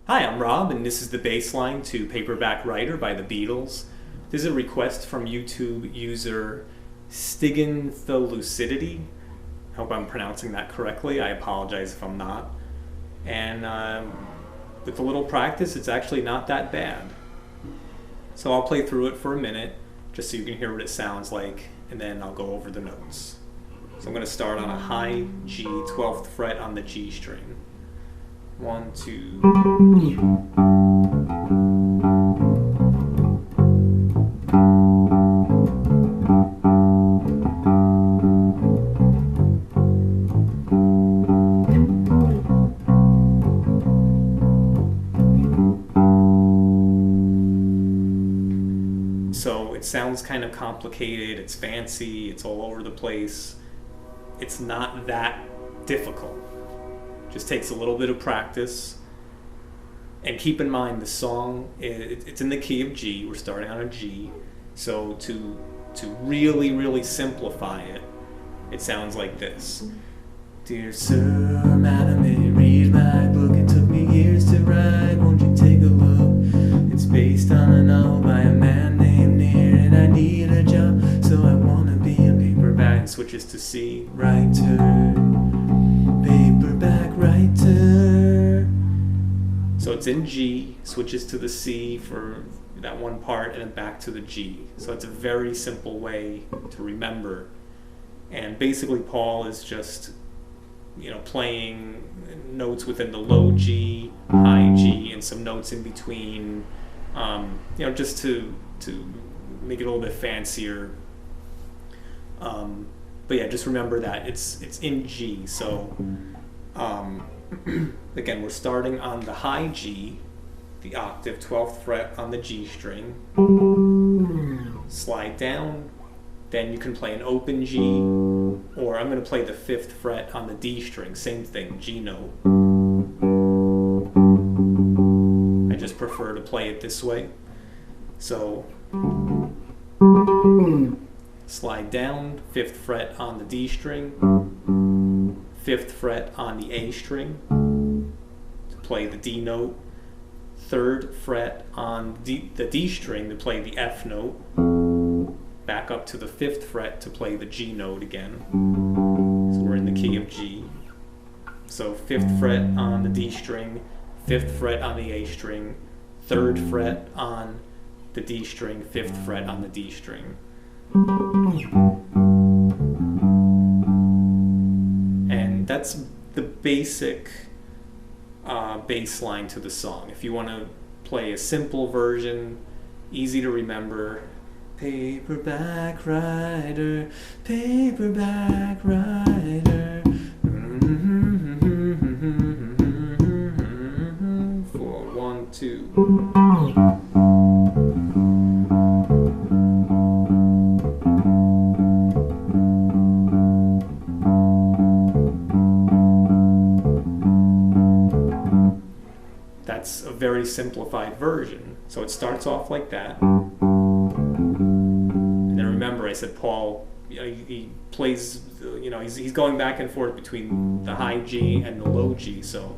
Hi, I'm Rob, and this is the bass line to Paperback Writer by the Beatles. This is a request from YouTube user StiggynThlucidity. I hope I'm pronouncing that correctly. I apologize if I'm not. And with a little practice, it's actually not that bad. So I'll play through it for a minute, just so you can hear what it sounds like, and then I'll go over the notes. So I'm going to start on a high G, 12th fret on the G string. 1, 2. So it sounds kind of complicated, it's fancy, it's all over the place. It's not that difficult. Just takes a little bit of practice. And keep in mind the song, it's in the key of G. We're starting on a G. So to really simplify it, it sounds like this. Dear Sir, Madam, may read my book. It took me years to write. Won't you take a look? It's based on a novel by a man named Near, and I need a job, so I wanna be a paperback. And switches to C, writer. Paperback writer. So it's in G, switches to the C for that one part, and then back to the G. So it's a very simple way to remember. And basically Paul is just, playing notes within the low G, high G, and some notes in between, just to make it a little bit fancier. But yeah, just remember that it's in G. So again, we're starting on the high G, the octave, 12th fret on the G string. Slide down. Then you can play an open G, or I'm going to play the 5th fret on the D string. Same thing, G note. I just prefer to play it this way. So slide down, 5th fret on the D string, 5th fret on the A string to play the D note, 3rd fret on the D string to play the F note, back up to the 5th fret to play the G note again. So we're in the key of G. So 5th fret on the D string, 5th fret on the A string, 3rd fret on the D string, 5th fret on the D string. And that's the basic bass line to the song. If you want to play a simple version, easy to remember, paperback writer, paperback writer. 4, 1, 2. That's a very simplified version. So it starts off like that. And then remember, I said Paul, he plays, he's going back and forth between the high G and the low G. So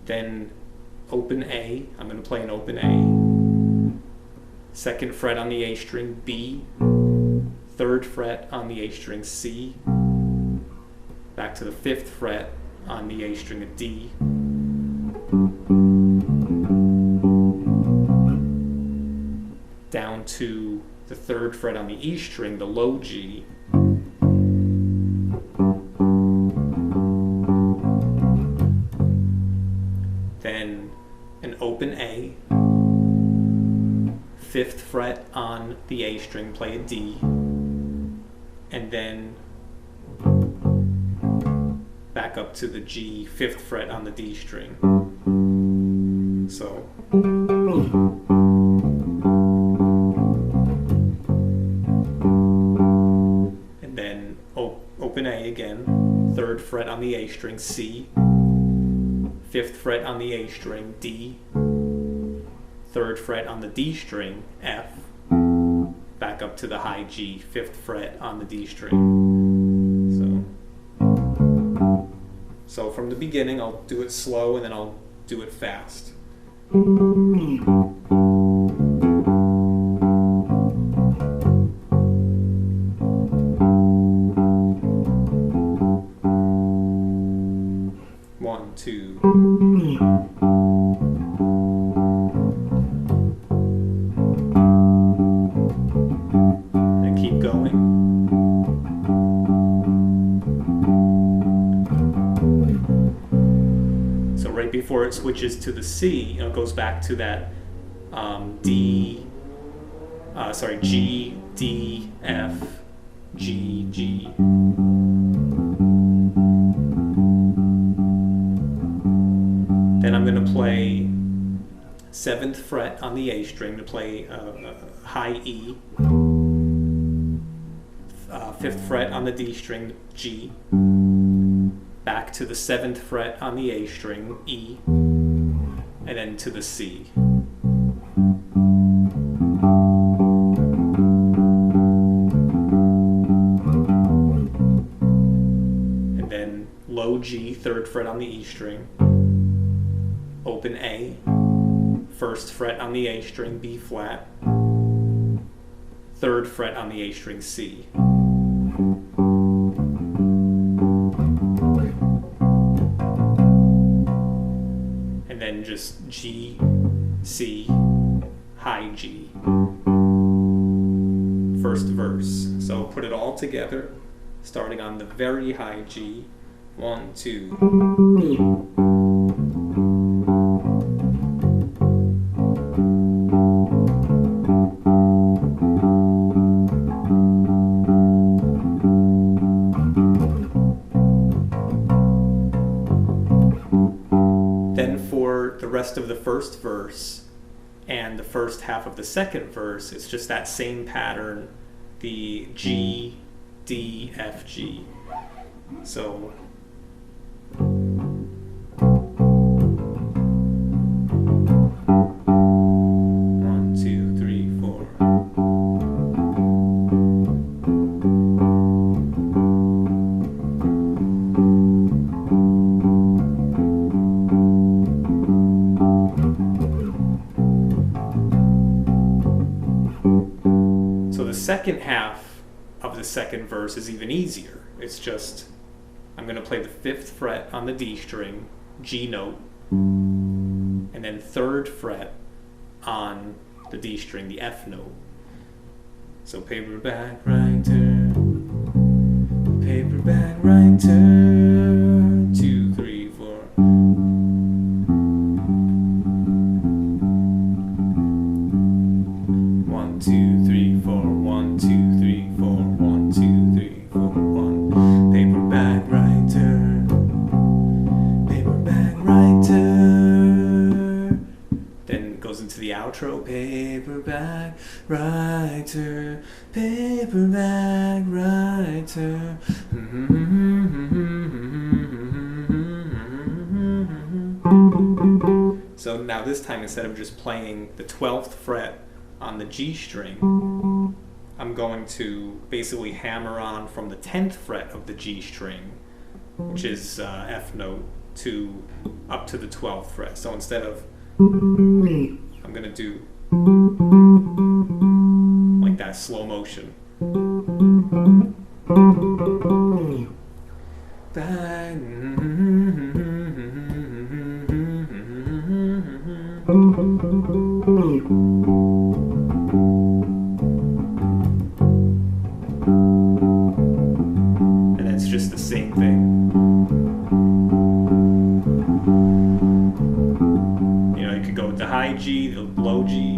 then open A, I'm going to play an open A. 2nd fret on the A string, B. 3rd fret on the A string, C. Back to the 5th fret on the A string, a D. Down to the 3rd fret on the E string, the low G. Then an open A. 5th fret on the A string, play a D. And then back up to the G, 5th fret on the D string. So and then open A again, 3rd fret on the A string, C, 5th fret on the A string, D, 3rd fret on the D string, F, back up to the high G, 5th fret on the D string. So from the beginning, I'll do it slow and then I'll do it fast. One, two. And keep going. So right before it switches to the C, it goes back to that G, D, F, G, G. Then I'm going to play 7th fret on the A string to play high E, 5th fret on the D string, G, back to the 7th fret on the A string, E, and then to the C. And then low G, 3rd fret on the E string, open A, 1st fret on the A string, B flat, 3rd fret on the A string, C. And then just G, C, high G. First verse. So put it all together, starting on the very high G. 1, 2. Then for the rest of the first verse and the first half of the second verse, it's just that same pattern, the G, D, F, G. So second half of the second verse is even easier. It's just, I'm going to play the 5th fret on the D string, G note, and then 3rd fret on the D string, the F note. So paperback writer, paperback writer, 2, 3, 4. One, two, three, four. 1, 2, 3, 4. 1, 2, 3, 4. 1. Paperback writer, paperback writer. Then it goes into the outro. Paperback writer, paperback writer. So now this time, instead of just playing the 12th fret on the G string, I'm going to basically hammer on from the 10th fret of the G string, which is F note, to up to the 12th fret. So instead of, I'm going to do like that, slow motion. And it's just the same thing. You know, you could go with the high G, the low G,